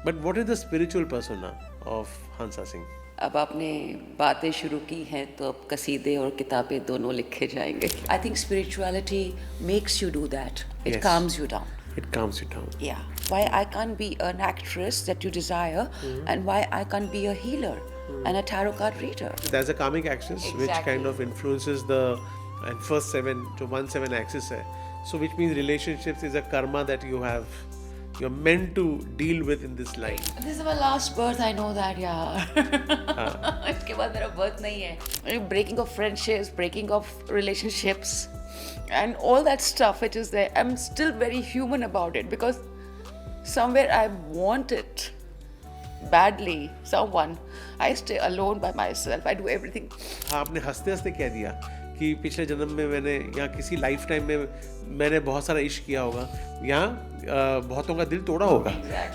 But what is the spiritual persona of Hansa Singh? अब आपने बातें शुरू की हैं तो अब कसीदे और किताबें दोनों लिखे जाएंगे. I think spirituality makes you do that. It Yes. calms you down. It calms you down. Yeah. Why I can't be an actress that you desire, and why I can't be a healer and a tarot card reader. There's a karmic axis which Exactly. kind of influences the and first 7 to 1-7 axis hai. So which means relationships is a karma that you're meant to deal with in this life. This is my last birth, I know that, yeah. इसके बाद मेरा birth नहीं है. Breaking of friendships, breaking of relationships, and all that stuff which is there. I'm still very human about it because somewhere I want it badly. Someone. I stay alone by myself. I do everything. हाँ, आपने हंसते हंसते कह दिया कि पिछले जन्म में मैंने या किसी लाइफ टाइम में मैंने बहुत सारा इश्क किया होगा, यहाँ बहुतों का दिल तोड़ा होगा.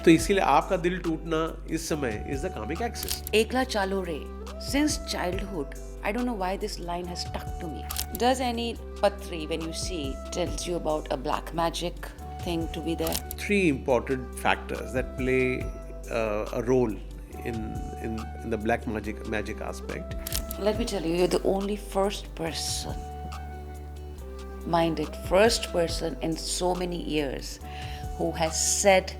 तो इसीलिए आपका दिल टूटना इस समय इज द कार्मिक axis. Ekla Chalore, since childhood, I don't know why this line has stuck to me. Does any patri, when you see, tells you about a black magic thing to be there? 3 important factors that play a role in the black magic aspect. Let me tell you, you're the only first person in so many years who has said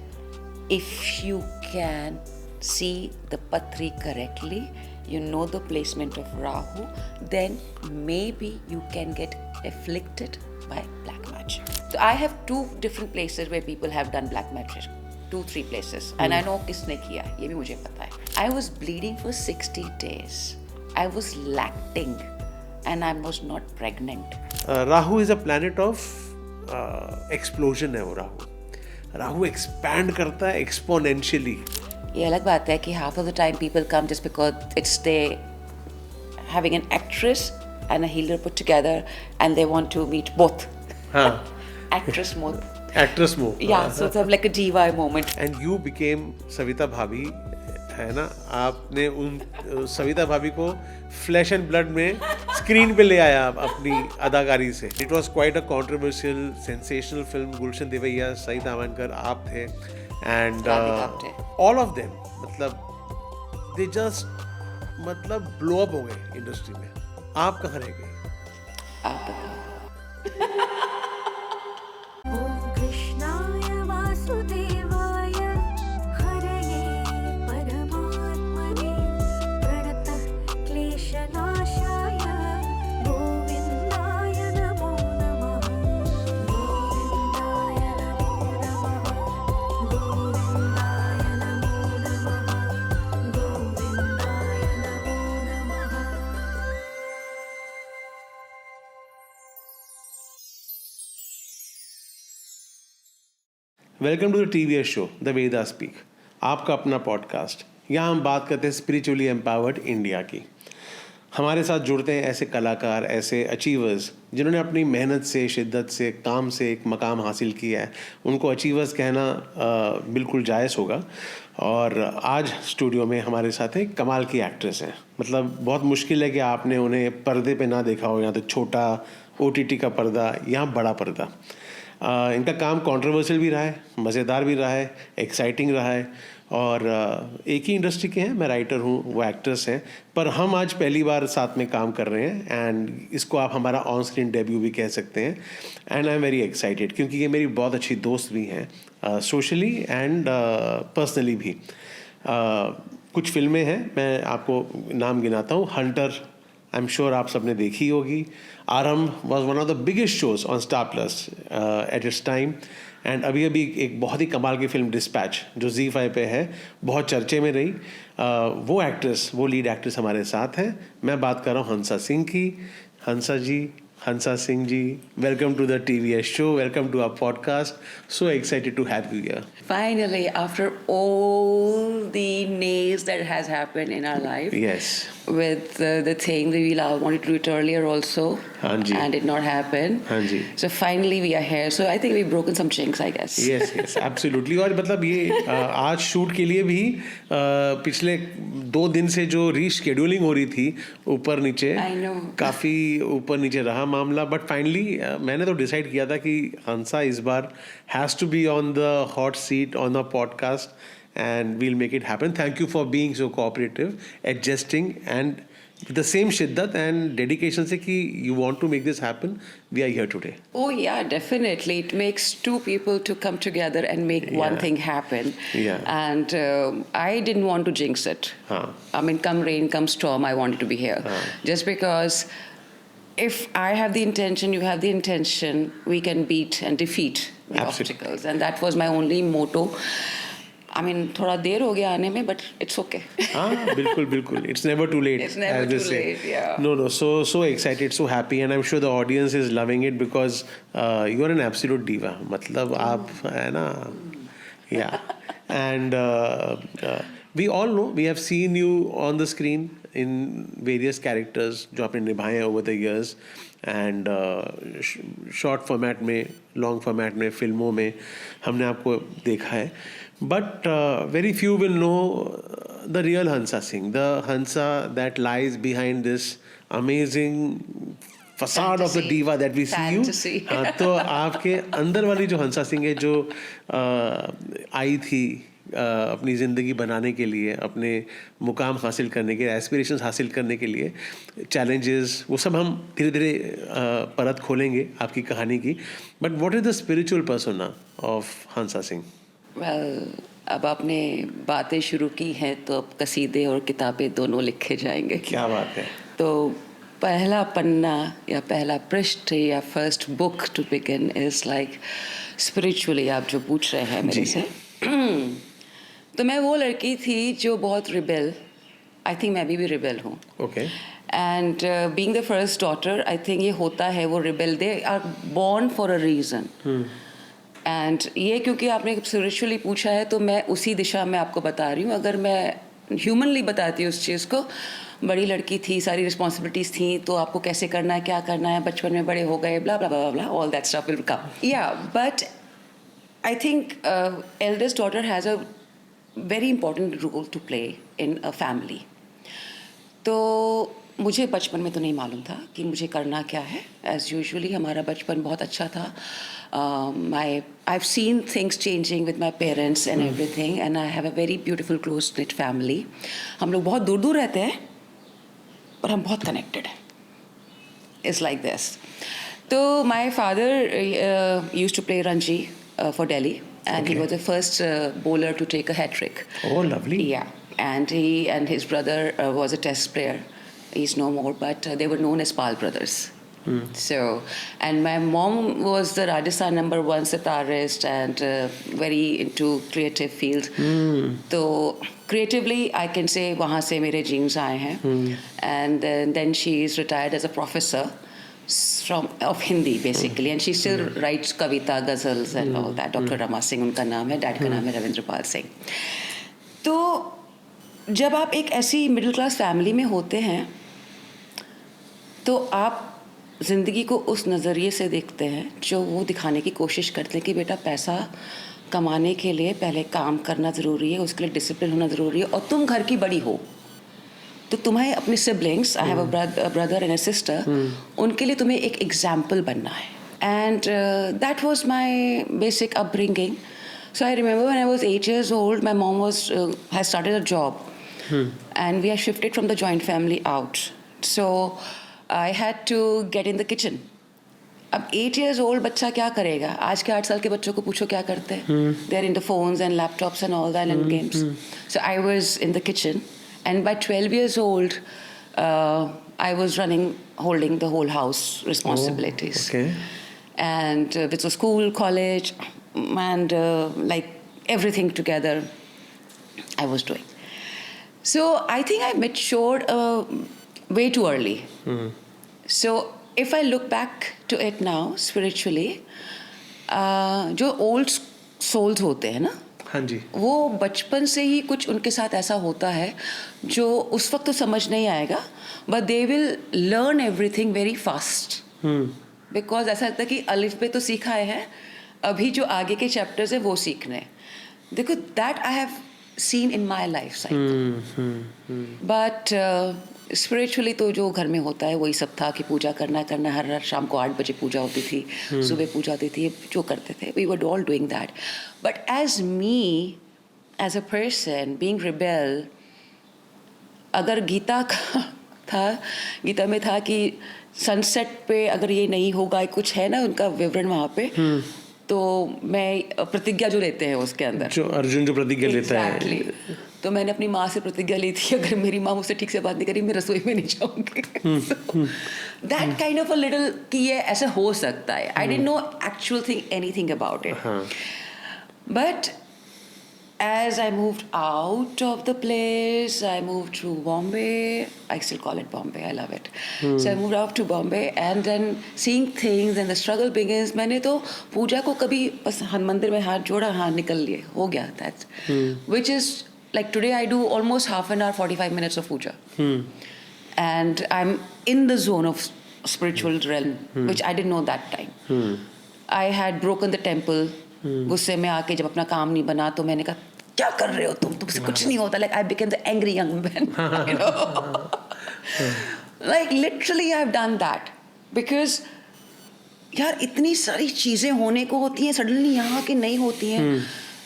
if you can see the patri correctly, you know the placement of Rahu, then maybe you can get afflicted by black magic. So I have 2 different places where people have done black magic. 2-3 places. And I know किसने किया, ये भी मुझे पता है. I was bleeding for 60 days. I was lacting and I was not pregnant. Rahu is a planet of explosion है वो Rahu. Rahu expand करता है exponentially. ये अलग बात है कि half of the time people come just because it's they having an actress and a healer put together and they want to meet both. हाँ. Actress mode. Actress mode. Yeah, so it's like a DY moment. And you became Savita Bhabhi, है ना? आपने उन सविता भाभी को flash and blood में screen पे ले आया अपनी अदाकारी से. It was quite a controversial sensational film. Gulshan Devaiah, Saeed Amankar, आप थे एंड ऑल ऑफ देम मतलब दे जस्ट मतलब ब्लो अप हो गए इंडस्ट्री में. आप कहाँ रह गए? आप बताओ. ॐ कृष्णाय वासुदेवाय हरये परमात्मने प्रणतः क्लेशनाशाय गोविन्दाय नमो नमः. गोविन्दाय नमो नमः. गोविन्दाय नमो नमः. गोविन्दाय नमो नमः. Welcome to the TVS show the Veda speak, आपका अपना पॉडकास्ट. यहाँ हम बात करते हैं स्पिरिचुअली एम्पावर्ड इंडिया की. हमारे साथ जुड़ते हैं ऐसे कलाकार, ऐसे अचीवर्स जिन्होंने अपनी मेहनत से, शिद्दत से, काम से एक मकाम हासिल किया है. उनको अचीवर्स कहना बिल्कुल जायज़ होगा. और आज स्टूडियो में हमारे साथ एक कमाल की एक्ट्रेस हैं. मतलब बहुत मुश्किल है कि आपने उन्हें पर्दे पे ना देखा हो, या तो छोटा OTT का पर्दा या बड़ा पर्दा. इनका काम कंट्रोवर्शियल भी रहा है, मज़ेदार भी रहा है, एक्साइटिंग रहा है. और एक ही इंडस्ट्री के हैं, मैं राइटर हूँ, वो एक्ट्रेस हैं. पर हम आज पहली बार साथ में काम कर रहे हैं एंड इसको आप हमारा ऑन स्क्रीन डेब्यू भी कह सकते हैं. And I am very excited क्योंकि ये मेरी बहुत अच्छी दोस्त भी हैं, सोशली एंड पर्सनली भी. कुछ फिल्में हैं, मैं आपको नाम गिनाता हूँ. हंटर, आई एम श्योर आप सबने देखी होगी. आरंभ was one of the biggest shows on star plus at its time. And अभी एक बहुत ही कमाल की फिल्म डिस्पैच जो ZEE5 पे है, बहुत चर्चे में रही. वो एक्ट्रेस, वो लीड एक्ट्रेस हमारे साथ हैं. मैं बात कर रहा हूँ हंसा सिंह की. हंसा जी, Hansa Singh ji, welcome to the TVS show, welcome to our podcast. So excited to have you here. Finally, after all the nays that has happened in our life. Yes. With the thing that we wanted to do it earlier also. Hanji. And did not happen. Hanji. So finally we are here. So I think we've broken some chinks, I guess. Yes, absolutely. और मतलब ये आज shoot के लिए भी पिछले 2 दिन से जो रीशेड्यूलिंग हो रही थी ऊपर नीचे, I know. काफ़ी ऊपर नीचे रहा मामला. बट फाइनली मैंने तो डिसाइड किया था कि हंसा इस बार has to be on the hot seat on the podcast. and we'll make it happen. Thank you for being so cooperative, adjusting, and with the same shiddat and dedication se ki you want to make this happen. We are here today. Oh yeah, definitely. It makes two people to come together and make one Yeah. thing happen. Yeah. And I didn't want to jinx it. Huh. I mean, come rain, come storm, I wanted to be here. Just because if I have the intention, you have the intention, we can beat and defeat the Absolutely. obstacles. And that was my only motto. I mean, थोड़ा देर हो गया आने में, but it's okay. Ah, bilkul, bilkul. It's never too late. It's never as they too say. late, yeah. No, so excited, so happy, and I'm sure the audience is loving it because you're an absolute diva. मतलब आप है ना, yeah. And we all know, we have seen you on the screen in various characters जो आपने निभाए हैं over the years, and short format में, long format में, फिल्मों में हमने आपको देखा है. But very few will know the real Hansa Singh, the Hansa that lies behind this amazing facade of the Fantasy. diva that we see you. Fantasy. हाँ, तो आपके अंदर वाली जो हंसा सिंह है जो आई थी अपनी ज़िंदगी बनाने के लिए, अपने मुकाम हासिल करने के, एस्पिरेशंस हासिल करने के लिए, चैलेंजेस, वो सब हम धीरे धीरे परत खोलेंगे आपकी कहानी की. But what is the spiritual persona of Hansa Singh? Well, अब आपने बातें शुरू की हैं तो अब कसीदे और किताबें दोनों लिखे जाएंगे. क्या बात है. तो पहला पन्ना या पहला पृष्ठ या first book to begin is like spiritually, आप जो पूछ रहे हैं मेरे से. तो मैं वो लड़की थी जो बहुत रिबेल, आई थिंक मैं भी रिबेल हूँ. Okay. And being the first daughter, I think ये होता है, वो rebel, they are born for a reason. And ये क्योंकि आपने स्पिरिचुअली पूछा है तो मैं उसी दिशा में आपको बता रही हूँ. अगर मैं ह्यूमनली बताती हूँ उस चीज़ को, बड़ी लड़की थी, सारी रिस्पॉन्सिबिलिटीज़ थी, तो आपको कैसे करना है, क्या करना है, बचपन में बड़े हो गए, blah blah blah blah, all that stuff will come. Yeah but I think eldest daughter has a very important role to play in a family. तो मुझे बचपन में तो नहीं मालूम था कि मुझे करना क्या है. एज़ यूजुअली हमारा बचपन बहुत अच्छा था. I've seen things changing with my parents and everything, and I have a very beautiful close knit family. हम लोग बहुत दूर दूर रहते हैं पर हम बहुत connected हैं. It's like this. तो my father used to play Ranji for Delhi, and he Okay. was the first bowler to take a hat trick. Oh, lovely. Yeah, and he and his brother was a test player. He's no more, but they were known as Pal brothers. So, and my mom was the Rajasthan #1 sitarist and very into creative field. So creatively, I can say वहाँ से मेरे genes आए हैं. And then she is retired as a professor of Hindi basically, and she still writes kavita, ghazals and all that. Dr. Rama Singh उनका नाम है, dad का नाम है रविंद्रपाल सिंह. तो जब आप एक ऐसी मिडिल क्लास फैमिली में होते हैं तो आप ज़िंदगी को उस नज़रिए से देखते हैं जो वो दिखाने की कोशिश करते हैं कि बेटा पैसा कमाने के लिए पहले काम करना ज़रूरी है, उसके लिए डिसिप्लिन होना ज़रूरी है, और तुम घर की बड़ी हो तो तुम्हें अपने siblings, I have a brother and a sister, उनके लिए तुम्हें एक एग्जाम्पल बनना है. And that was my basic upbringing. So I remember when I was 8 years old, my mom has started a job, and we had shifted from the joint family out. So I had to get in the kitchen. अब 8 years old बच्चा क्या करेगा? आज के 8 साल के बच्चों को पूछो क्या करते हैं? They're into phones and laptops and all that and games. So I was in the kitchen, and by 12 years old, I was holding the whole house responsibilities. Okay. And with the school, college, and like everything together I was doing. So I think I matured way too early. So if I look back to it now spiritually, जो old souls होते हैं ना, हाँ जी. वो बचपन से ही कुछ उनके साथ ऐसा होता है जो उस वक्त तो समझ नहीं आएगा, but they will learn everything very fast. Because ऐसा लगता है कि अलिफ पे तो सीखा है, अभी जो आगे के चैप्टर्स है वो सीखने. देखो, that I have seen in my life cycle. But spiritually तो जो घर में होता है वही सब था कि पूजा करना हर शाम को 8 बजे पूजा होती थी, सुबह पूजा होती थी, जो करते थे, we were all doing that. But as me as a person, being rebel, अगर गीता का था, गीता में था कि सनसेट पे अगर ये नहीं होगा, कुछ है ना उनका विवरण वहाँ पे, तो मैं प्रतिज्ञा जो लेते हैं उसके अंदर, जो अर्जुन जो प्रतिज्ञा लेता है, Exactly. तो मैंने अपनी माँ से प्रतिज्ञा ली थी, अगर मेरी माँ मुझसे ठीक से बात नहीं करी मैं रसोई में नहीं जाऊँगी. That kind of a little कि ये ऐसा हो सकता है. I didn't know actual thing anything about it. But as I moved out of the place, I moved to Bombay. I still call it Bombay. I love it. So I moved out to Bombay, and then seeing things and the struggle begins. मैंने तो पूजा को कभी बस मंदिर में हाथ जोड़ा, हाँ निकल लिए, हो गया. That's which is like today I do almost half an hour, 45 minutes of puja, and I'm in the zone of spiritual realm, which I didn't know that time. I had broken the temple. गुस्से में आके जब अपना काम नहीं बना तो मैंने कहा क्या कर रहे हो तुमसे कुछ नहीं होता. Like I became the angry young man, you know. Like literally I've done that because यार इतनी सारी चीजें होने को होती हैं, suddenly यहाँ के नहीं होती हैं.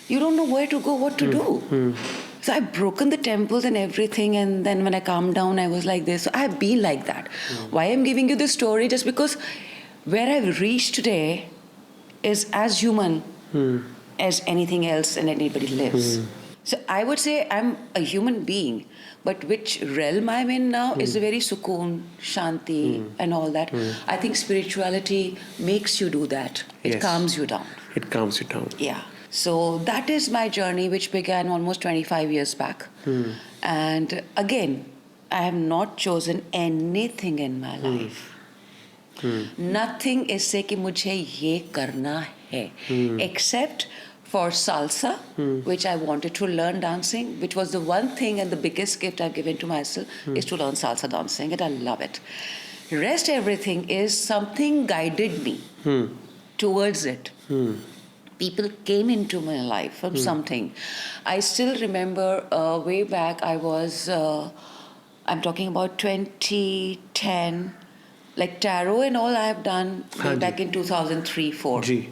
You don't know where to go, what to do. So I've broken the temples and everything, and then when I calmed down I was like this. So I've been like that. Why I'm giving you this story? Just because where I've reached today is as human as anything else and anybody lives. So I would say I'm a human being, but which realm I'm in now is a very sukoon, shanti and all that. I think spirituality makes you do that. It Yes. calms you down. It calms you down. Yeah. So that is my journey, which began almost 25 years back. And again, I have not chosen anything in my life. Nothing is say कि मुझे ये करना है, except for salsa, which I wanted to learn dancing, which was the one thing and the biggest gift I've given to myself is to learn salsa dancing, and I love it. Rest everything is something guided me towards it. People came into my life from something. I still remember way back I was, I'm talking about 2010, like tarot and all I have done way back in 2003-04. Ji.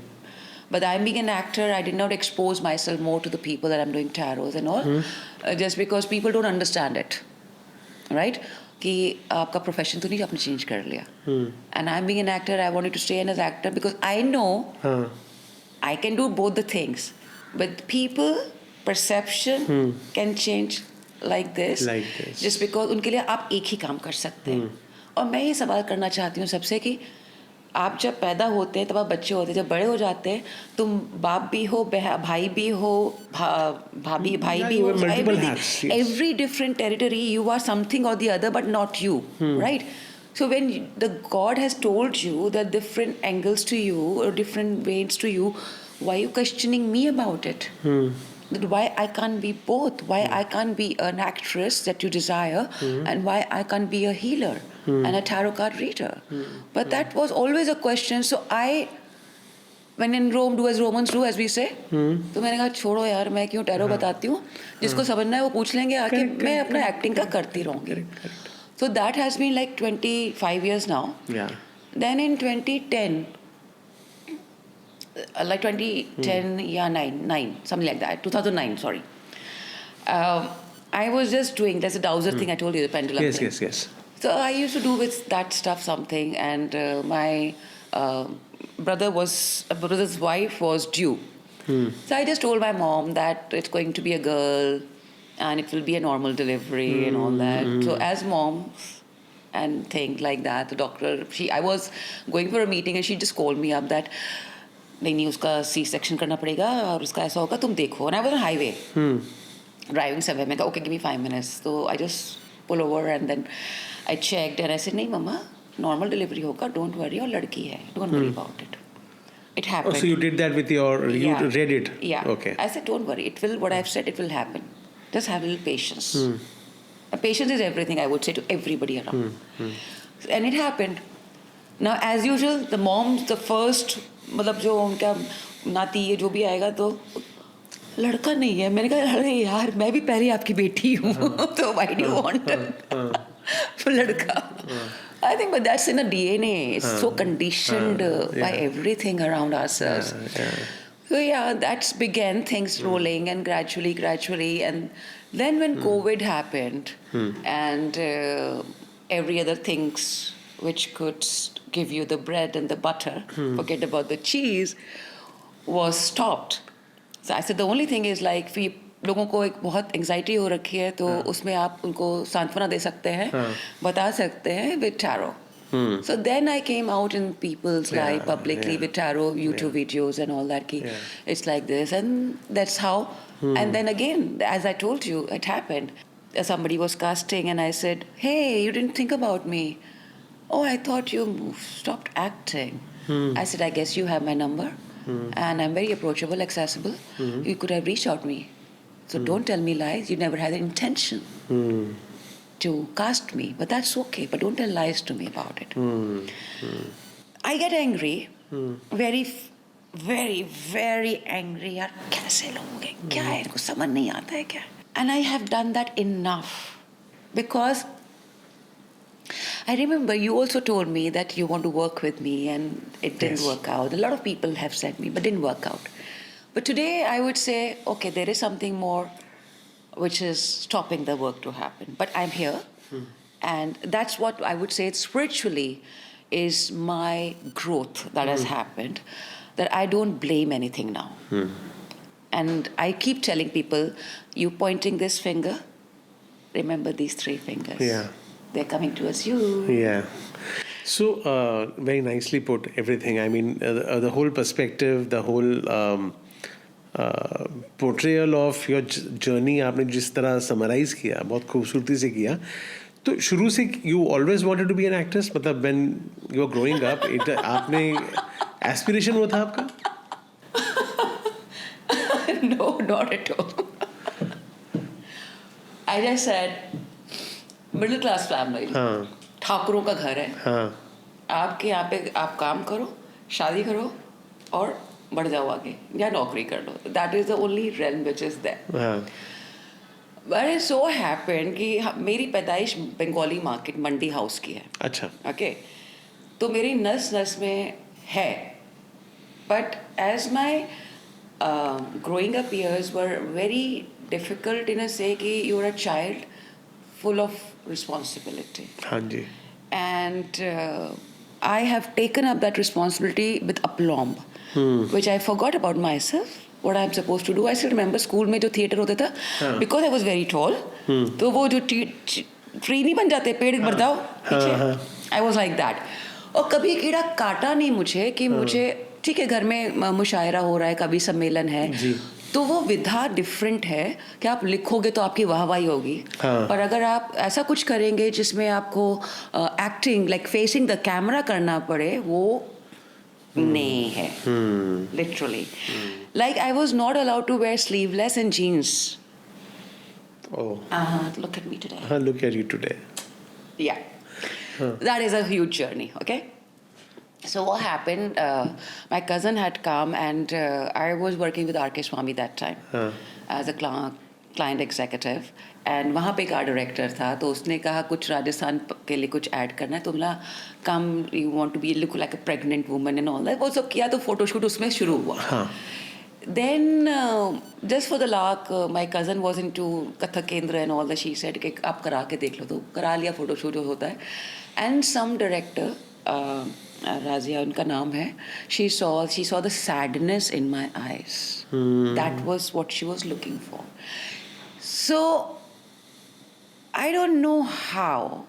But I'm being an actor, I did not expose myself more to the people that I'm doing tarots and all, just because people don't understand it, right? कि आपका profession तो नहीं आपने change कर लिया. And I'm being an actor, I wanted to stay in as actor because I know I can do both the things, but people perception can change like this, just because उनके लिए आप एक ही काम कर सकते हैं. और मैं ये सवाल करना चाहती हूँ सबसे कि आप जब पैदा होते हैं तब आप बच्चे होते हैं, जब बड़े हो जाते हैं तुम बाप भी हो, भाई भी हो, भाभी भाई भी हो, every different territory you are something or the other but not you, right? So when the God has told you that different angles to you or different ways to you, why are you questioning me about it? That why I can't be both, why I can't be an actress that you desire, and why I can't be a healer and a tarot card reader. But that was always a question. So I, when in Rome, do as Romans do, as we say. तो मैंने कहा छोड़ो यार, मैं क्यों tarot बताती हूँ, जिसको समझना है वो पूछ लेंगे आके, मैं अपना एक्टिंग का करती रहूँगी. So that has been like 25 years now. Yeah. Then in 2010, like 2010, yeah, 9, something like that, 2009, sorry. I was just doing, there's a dowser thing I told you, the pendulum thing. Yes. So I used to do with that stuff something, and my brother's wife was due. So I just told my mom that it's going to be a girl, and it will be a normal delivery and all that. So as moms and things like that, the doctor, I was going for a meeting and she just called me up that नहीं उसका C-section करना पड़ेगा और उसका ऐसा होगा, तुम देखो. And I was on highway, driving somewhere. मैं कहा okay, give me 5 minutes. So I just pull over and then I checked and I said नहीं मम्मा, normal delivery होगा, don't worry, और लड़की है, don't worry about it. It happened. Oh, so you did that with your, you read it? Yeah. Okay. I said don't worry, it will, what I've said, it will happen. Just have a little patience. Patience is everything, I would say, to everybody around. And it happened. Now, as usual, the moms, the first, मतलब जो उनका नाती ये जो भी आएगा तो लड़का नहीं है. मैंने कहा अरे यार मैं भी पहले आपकी बेटी हूँ तो why do you want लड़का? I think, but that's in a DNA. It's so conditioned by everything around ourselves. So yeah, that's began things rolling and gradually, and then when COVID happened, and every other things which could give you the bread and the butter, forget about the cheese, was stopped. So I said the only thing is like we लोगों को एक बहुत anxiety हो रखी है तो उसमें आप उनको सांत्वना दे सकते हैं, बता सकते हैं with tarot. So then I came out in people's life publicly with tarot YouTube videos and all that. It's like this, and that's how. And then again, as I told you, it happened. Somebody was casting, and I said, "Hey, you didn't think about me." "Oh, I thought you stopped acting." I said, "I guess you have my number, and I'm very approachable, accessible. You could have reached out me. So don't tell me lies. You never had the intention to cast me, but that's okay. But don't tell lies to me about it." I get angry, very, very, very angry. यार कैसे लोग हैं? क्या है इनको समझ नहीं आता है क्या? And I have done that enough, because I remember you also told me that you want to work with me, and it didn't work out. A lot of people have said me, but didn't work out. But today I would say, okay, there is something more which is stopping the work to happen. But I'm here, and that's what I would say spiritually is my growth that has happened, that I don't blame anything now. And I keep telling people, you pointing this finger, remember these 3 fingers. Yeah. They're coming towards you. Yeah. So, very nicely put, everything. I mean, the whole perspective, the whole portrayal of your journey आपने जिस तरह summarize किया, बहुत खूबसूरती से किया. तो शुरू से you always wanted to be an actress? मतलब when you were growing up, आपने aspiration वो था आपका? No, not at all. I just said, middle class family. ठाकुरों का घर है. आपके यहाँ पे आप काम करो, शादी करो और बढ़ जाओ आगे या नौकरी कर लो. That is the only realm which is there. But it so happened कि मेरी पैदाइश बंगाली मार्केट मंडी हाउस की है. अच्छा. Okay. तो मेरी नस नस में है. But as my growing up years were very difficult in a say कि you are a child full of responsibility. हाँ जी. And I have taken up that responsibility with aplomb, which I forgot about myself, what I'm supposed to do. I still remember school में जो theatre होता था, because I was very tall, तो वो जो tree नहीं बन जाते, पेड़ बढ़ जाओ पीछे. I was like that. और कभी कीड़ा काटा नहीं मुझे कि मुझे ठीक है घर में मुशायरा हो रहा है, कभी सम्मेलन है, तो वो विधा डिफरेंट है कि आप लिखोगे तो आपकी वाहवाही होगी. और अगर आप ऐसा कुछ करेंगे जिसमें आपको acting like facing the camera करना पड़े, वो नहीं है. Literally like I was not allowed to wear sleeveless and jeans. Look at me today. Look at you today. Yeah. That is a huge journey, okay? So what happened, my cousin had come, and I was working with R.K. Swami that time as a client executive, and वहाँ पे एक art director था, तो उसने कहा कुछ राजस्थान के लिए कुछ ऐड करना है, तो बोला come, you want to be look like a pregnant woman and all that. वो सब किया तो फोटोशूट उसमें शुरू हुआ. Then just for the lark, my cousin was into Kathak Kendra and all that. She said कि आप करा के देख लो, तो करा लिया फोटोशूट जो होता है. And some director, Razia उनका नाम है, she saw the sadness in my eyes. That was what she was looking for. So I don't know how.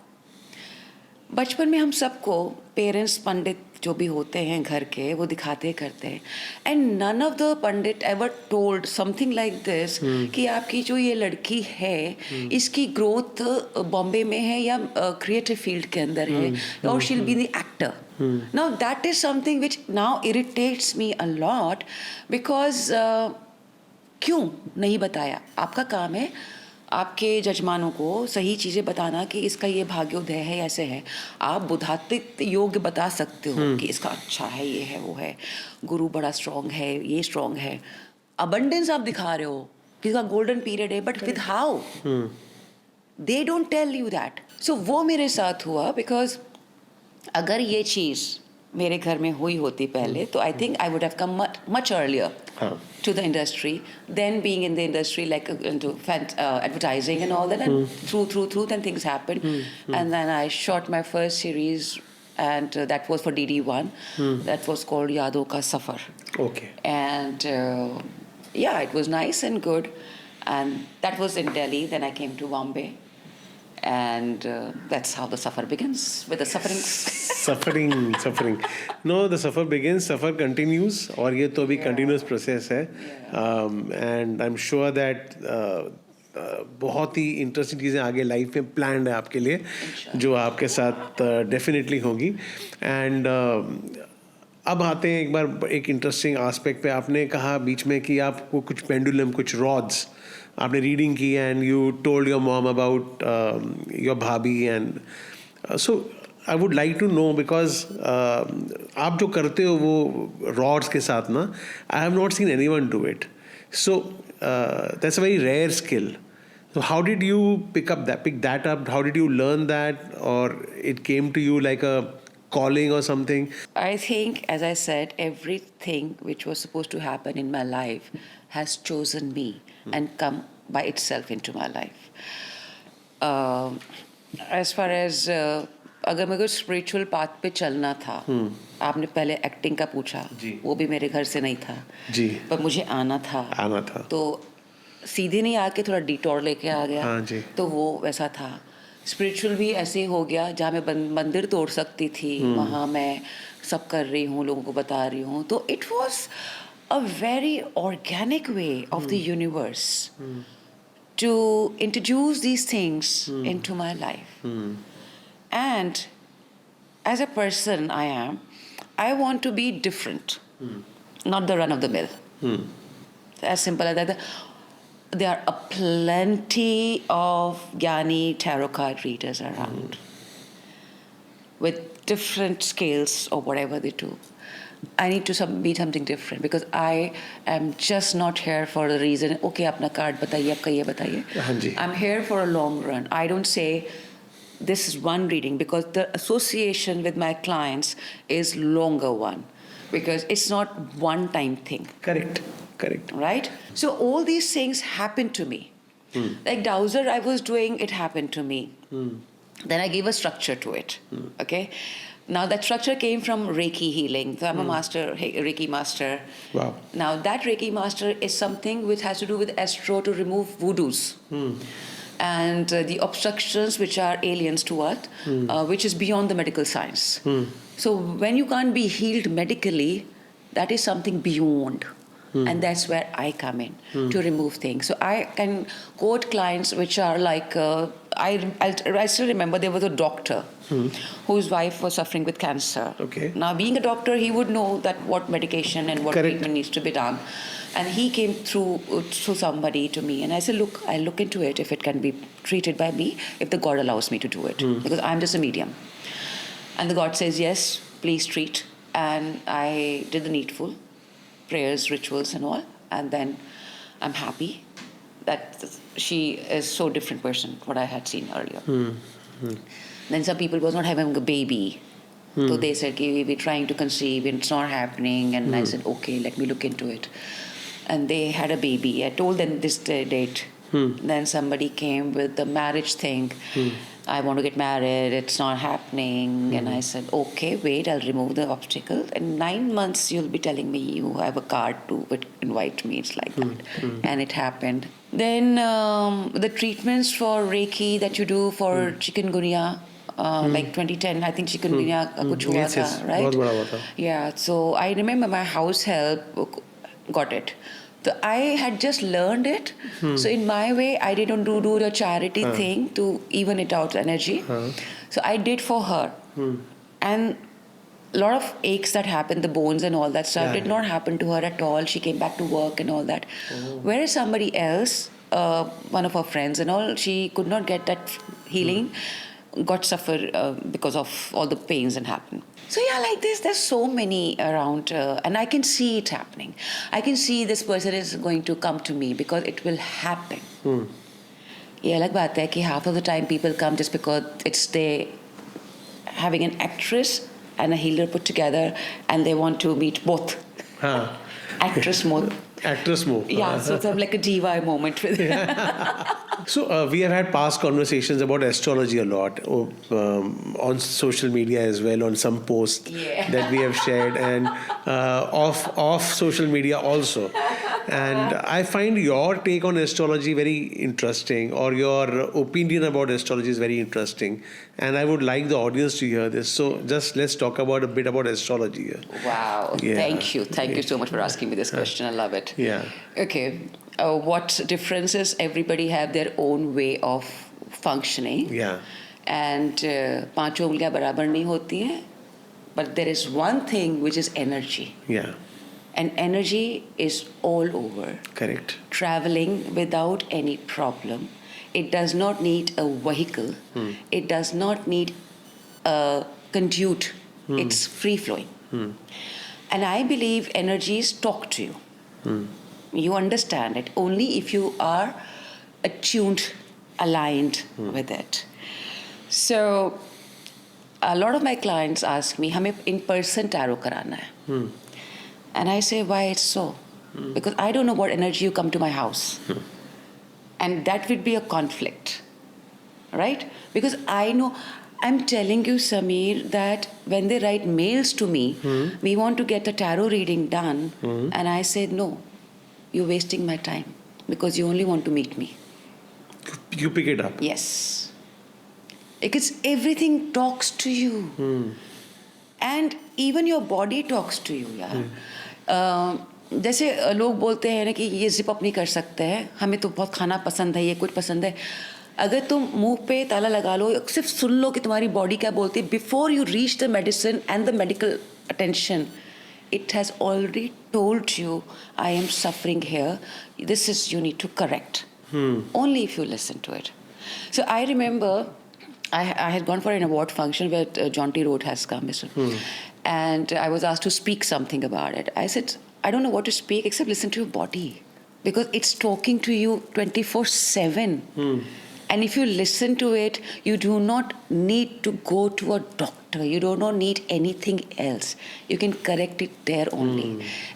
बचपन में हम सबको पेरेंट्स पंडित जो भी होते हैं घर के, वो दिखाते करते हैं. And none of the pandit ever told something like this कि आपकी जो ये लड़की है, इसकी ग्रोथ बॉम्बे में है या क्रिएटिव फील्ड के अंदर है, और she will be the actor. Now that is something which now irritates me a lot, because क्यों नहीं बताया? आपका काम है आपके जजमानों को सही चीज़ें बताना कि इसका ये भाग्योदय है, ऐसे है. आप बुधात्विक योग बता सकते हो कि इसका अच्छा है, ये है, वो है, गुरु बड़ा स्ट्रॉन्ग है, ये स्ट्रॉन्ग है. अबंडेंस आप दिखा रहे हो कि इसका गोल्डन पीरियड है, but with how? They don't tell you that. So वो मेरे साथ हुआ, बिकॉज अगर ये चीज़ मेरे घर में हुई होती पहले, तो I think I would have come much earlier हाँ. to the industry. Then being in the industry, like into advertising and all that, and through, then things happened. And then I shot my first series, and that was for DD1. That was called Yadon Ka Safar. Okay. And yeah, it was nice and good. And that was in Delhi. Then I came to Bombay. And that's how the suffer begins, with the suffering. Suffering. No, the suffer begins, suffer continues, और ये तो अभी continuous process है. And I'm sure that बहुत ही interesting चीज़ें आगे life में planned है आपके लिए, जो आपके साथ डेफिनेटली होगी. एंड अब आते हैं एक बार एक इंटरेस्टिंग एस्पेक्ट पे. आपने कहा बीच में कि आपको कुछ पेंडुलम, कुछ रॉड्स आपने रीडिंग की, and you told your mom about your bhabhi. And so I would like to know, because आप जो करते हो वो रॉड्स के साथ ना, I have not seen anyone do it. So that's a very rare skill. So how did you pick that up? How did you learn that, or it came to you like a calling or something? I think, as I said, everything which was supposed to happen in my life has chosen me and come by itself into my life. As far as अगर मेरे को spiritual path पे चलना था, आपने पहले acting का पूछा, वो भी मेरे घर से नहीं था जी, पर मुझे आना था. तो सीधे नहीं आके थोड़ा डिटोर लेके आ गया. हाँ जी. तो वो वैसा था. स्पिरिचुअल भी ऐसे ही हो गया, जहाँ मैं मंदिर तोड़ सकती थी वहाँ मैं सब कर रही हूँ, लोगों को बता रही हूँ. तो it was a very organic way of the universe to introduce these things into my life. And as a person I want to be different, not the run of the mill. As simple as that. There are a plenty of Gyani tarot card readers around with different scales or whatever they do. I need to be something different, because I am just not here for the reason, okay, apna card bataiye, aapka ye bataiye. I'm here for a long run. I don't say this is one reading, because the association with my clients is longer one, because it's not one time thing. Correct. Right? So all these things happened to me. Like Dowser I was doing, it happened to me. Then I gave a structure to it. Okay? Now that structure came from Reiki healing. So I'm a master, Reiki master. Wow. Now that Reiki master is something which has to do with astro, to remove voodoos. And the obstructions which are aliens to us, which is beyond the medical science. So when you can't be healed medically, that is something beyond. And that's where I come in to remove things. So I can quote clients which are like, I still remember there was a doctor whose wife was suffering with cancer. Okay. Now being a doctor, he would know that what medication and what treatment needs to be done. And he came through somebody to me, and I said, look, I'll look into it if it can be treated by me, if the God allows me to do it, because I'm just a medium. And the God says, yes, please treat. And I did the needful. Prayers, rituals and all, and then I'm happy that she is so different person what I had seen earlier. Then some people was not having a baby, so they said, we're trying to conceive and it's not happening, and I said, okay, let me look into it. And they had a baby. I told them this date. Then somebody came with the marriage thing. I want to get married, it's not happening. And I said, okay, wait, I'll remove the obstacle. In 9 months, you'll be telling me you have a card to invite me. It's like that. And it happened. Then the treatments for Reiki that you do for chikungunya, like 2010, I think chikungunya kuch hua tha, right? बहुत बड़ा हुआ था. Yeah, so I remember my house help got it. So I had just learned it. So in my way, I didn't do the charity thing to even it out energy. So I did for her. And a lot of aches that happened, the bones and all that stuff, did not happen to her at all. She came back to work and all that. Whereas somebody else, one of her friends and all, she could not get that healing, got suffered because of all the pains that happened. So yeah, like this, there's so many around, and I can see it happening. I can see this person is going to come to me because it will happen. ये अलग बात है कि half of the time people come just because it's they having an actress and a healer put together, and they want to meet both. Huh. Actress mode. Actress move. Yeah, so it's like a diva moment with it. So we have had past conversations about astrology a lot on social media as well, on some posts Yeah. that we have shared, and off social media also. And I find your take on astrology very interesting, or your opinion about astrology is very interesting. And I would like the audience to hear this. So just let's talk about a bit about astrology here. Wow. Yeah. Thank you. Thank you so much for asking me this question. I love it. Yeah. Okay. What differences? Everybody have their own way of functioning. Yeah. And पांचों उंगलियां बराबर नहीं होती हैं. But there is one thing which is energy. Yeah. And energy is all over. Correct. Traveling without any problem. It does not need a vehicle. It does not need a conduit. It's free flowing. And I believe energies talk to you. You understand it only if you are attuned, aligned with it. So, a lot of my clients ask me, हमें in-person tarot कराना है. And I say, why it's so? Because I don't know what energy you come to my house. And that would be a conflict, right? Because I know, I'm telling you, Samir, that when they write mails to me, we want to get a tarot reading done. And I said, no, you're wasting my time because you only want to meet me. You pick it up. Yes. Because everything talks to you. And even your body talks to you, यार. जैसे लोग बोलते हैं ना कि ये zip up नहीं कर सकते हैं, हमें तो बहुत खाना पसंद है, ये कुछ पसंद है. अगर तुम मुंह पे ताला लगा लो, सिर्फ सुन लो कि तुम्हारी बॉडी क्या बोलती है, before you reach the medicine and the medical attention, it has already told you, I am suffering here, this is, you need to correct. Only if you listen to it. So I remember I had gone for an award function where John T. Road has come, and I was asked to speak something about it. I said, I don't know what to speak except listen to your body, because it's talking to you 24/7. And if you listen to it, you do not need to go to a doctor. You do not need anything else. You can correct it there only.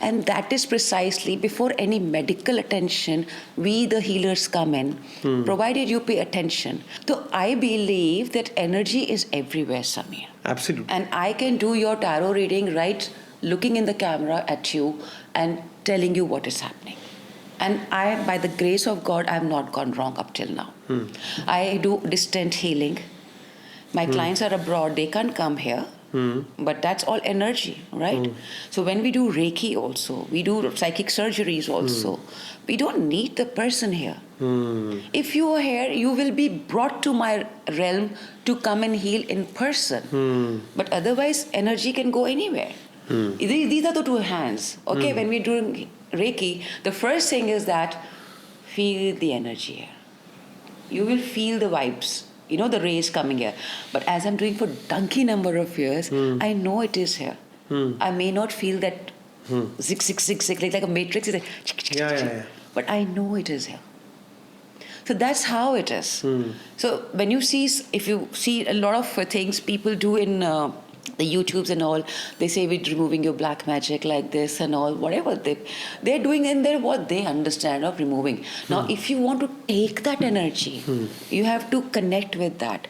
And that is precisely before any medical attention, we the healers come in, provided you pay attention. So I believe that energy is everywhere, Samir. Absolutely. And I can do your tarot reading right looking in the camera at you and telling you what is happening. And I, by the grace of God, I have not gone wrong up till now. I do distant healing. My clients are abroad, they can't come here. But that's all energy, right? So when we do Reiki also, we do psychic surgeries also, we don't need the person here. If you are here, you will be brought to my realm to come and heal in person. But otherwise, energy can go anywhere. These are the two hands. Okay, when we're doing Reiki, the first thing is that feel the energy here. You will feel the vibes, the rays coming here. But as I'm doing for donkey number of years, I know it is here. I may not feel that zig, zig, zig, zig, like a matrix. It's like, Yeah. but I know it is here. So that's how it is. So when you see, if you see a lot of things people do in the YouTubes and all, they say we're removing your black magic like this and all, whatever they're doing in there, what they understand of removing. Now, if you want to take that energy, you have to connect with that.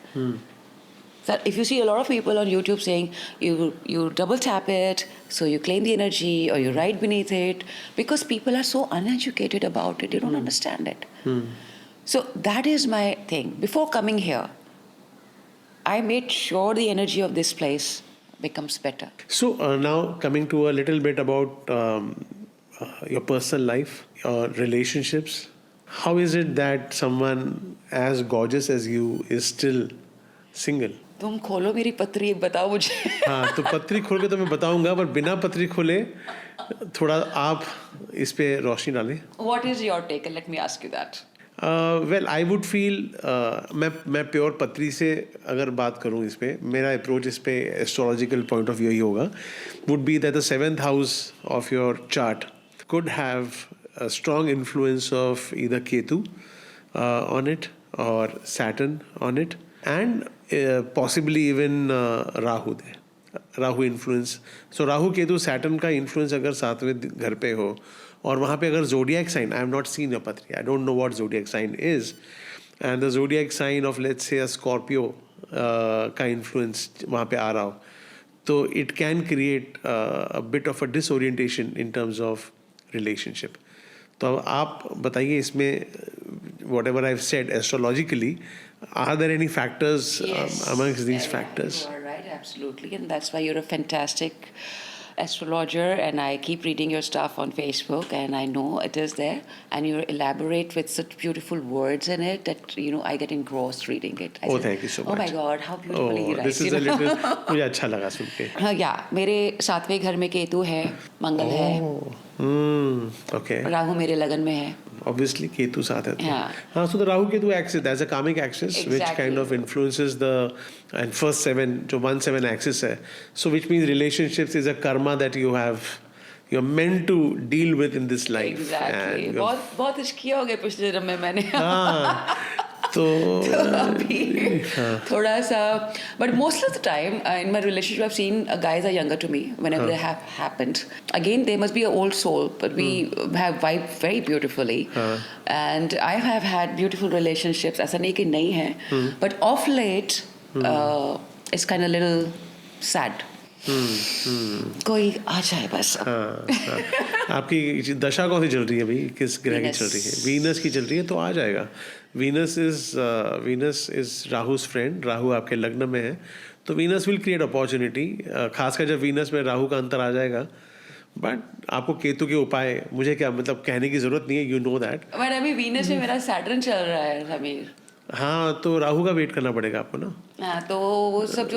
So if you see a lot of people on YouTube saying you double tap it, so you claim the energy, or you write beneath it, because people are so uneducated about it, they don't understand it. So that is my thing. Before coming here, I made sure the energy of this place becomes better. So now coming to a little bit about your personal life, your relationships. How is it that someone as gorgeous as you is still single? तुम खोलो मेरी पत्री, बताओ मुझे. हाँ, तो पत्री खोल के तो मैं बताऊंगा, पर बिना पत्री खोले थोड़ा आप इस पे रोशनी डालें. What is your take? Let me ask you that. Well I would feel, मैं प्योर पत्री से अगर बात करूं इस पे, मेरा अप्रोच इस पे एस्ट्रोलॉजिकल पॉइंट ऑफ व्यू ही होगा, would be that the 7th house of your chart could have a strong influence of either Ketu on it or Saturn on it, and possibly even Rahu there. Rahu influence, so Rahu Ketu Saturn का influence अगर 7वें घर पे हो और वहाँ पे अगर zodiac sign, I am not seen your patri, I don't know what zodiac sign is, and the zodiac sign of let's say Scorpio का इन्फ्लुएंस वहाँ पे आ रहा हो, तो it can create a bit of a disorientation in terms of relationship. तो अब आप बताइए इसमें whatever I've said astrologically, are there any factors amongst these factors? You are right, absolutely, and that's why you're a fantastic astrologer, and I keep reading your stuff on Facebook, and I know it is there, and you elaborate with such beautiful words in it that I get engrossed reading it. I Oh, said, thank you so much. Oh my God, how beautifully you write. This is a little मुझे अच्छा लगा सुन के. हाँ, मेरे 7वें घर में केतु है, मंगल है, Okay. राहु मेरे लगन में है. Obviously केतु साथ है तो. Yeah. हाँ, so the Rahu Ketu axis, that's a karmic axis which Exactly. kind of influences the and first 7 जो 1-7 axis है, so which means relationships is a karma that you're meant to deal with in this life. Exactly. And बहुत इश्किया हो गए पिछले जन्म में मैंने. हाँ, तो अभी थोड़ा सा, but most of the time in my relationship I've seen guys are younger to me whenever they have happened. Again, they must be an old soul, but we have vibed very beautifully, and I have had beautiful relationships. ऐसा नहीं कि नहीं है, but of late it's kind of little sad. कोई आ जाए बस. आपकी दशा कौन सी चल रही है भाई, किस ग्रह की चल रही है? वीनस की चल रही है, तो आ जाएगा. वीनस इज राहु's फ्रेंड, राहु आपके लग्न में है, तो वीनस विल क्रिएट अपॉर्चुनिटी, खासकर जब वीनस में राहु का अंतर आ जाएगा. बट आपको केतु के उपाय मुझे क्या मतलब कहने की जरूरत नहीं है, यू नो दैट. बट अभी वीनस में मेरा सैटर्न चल रहा है समीर. हाँ, तो राहु का वेट करना पड़ेगा आपको ना. हाँ, तो वो सब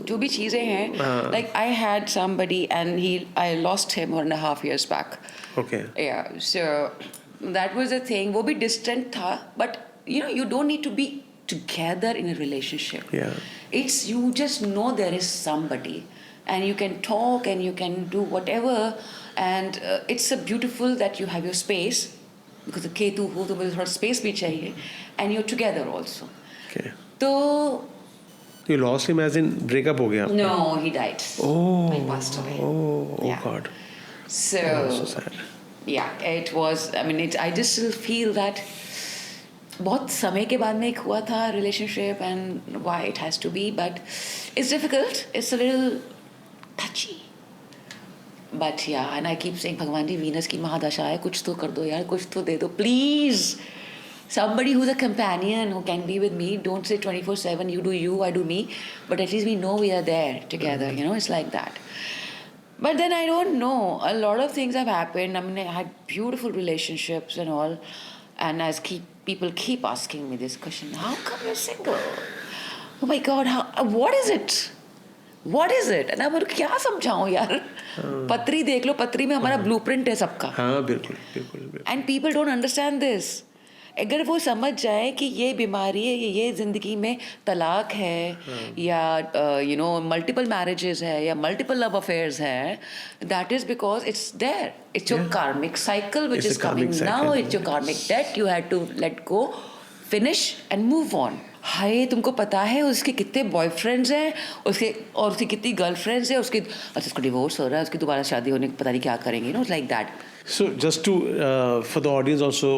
जो भी चीज़ें हैं, like I had somebody and I lost him 1.5 years back. Okay. Yeah so that was a thing. वो भी डिस्टेंट था, but you don't need to be together in a relationship. Yeah. It's you just know there is somebody, and you can talk and you can do whatever, and it's a beautiful that you have your space, because the Ketu हो तो मुझे थोड़ा space भी चाहिए, and you're together also. Okay. तो You lost him as in breakup हो गया? no, he died. Oh. He passed away. Oh Yeah. God. So So sad. yeah, it was. I mean, I just still feel that बहुत समय के बाद में एक हुआ था relationship, and why it has to be, but it's difficult. It's a little touchy. But yeah, and I keep saying, भगवान जी, Venus की महादशा है, कुछ तो कर दो यार, कुछ तो दे दो, please. Somebody who's a companion who can be with me. Don't say 24/7, you do you, I do me, but at least we know we are there together. It's like that. But then I don't know. A lot of things have happened. I mean, I had beautiful relationships and all, and people keep asking me this question: how come you're single? Oh my God! What is it? What is it? And अब क्या समझाऊँ यार? पत्री देख लो, पत्री में हमारा blueprint है सबका. हाँ, बिल्कुल बिल्कुल. And people don't understand this. अगर वो समझ जाए कि ये बीमारी है, ये ज़िंदगी में तलाक है, या मल्टीपल मैरिजेस है, या मल्टीपल लव अफेयर्स है, that is because it's there. It's your karmic cycle which is coming now. It's your karmic debt. You had to let go, finish and move on. Hi, तुमको पता है उसके कितने boyfriends हैं, और उसकी कितनी गर्लफ्रेंड्स हैं, अच्छा उसको डिवोर्स हो रहा है, उसकी दोबारा शादी होने की पता नहीं क्या करेंगे, like that. So just to for the audience also,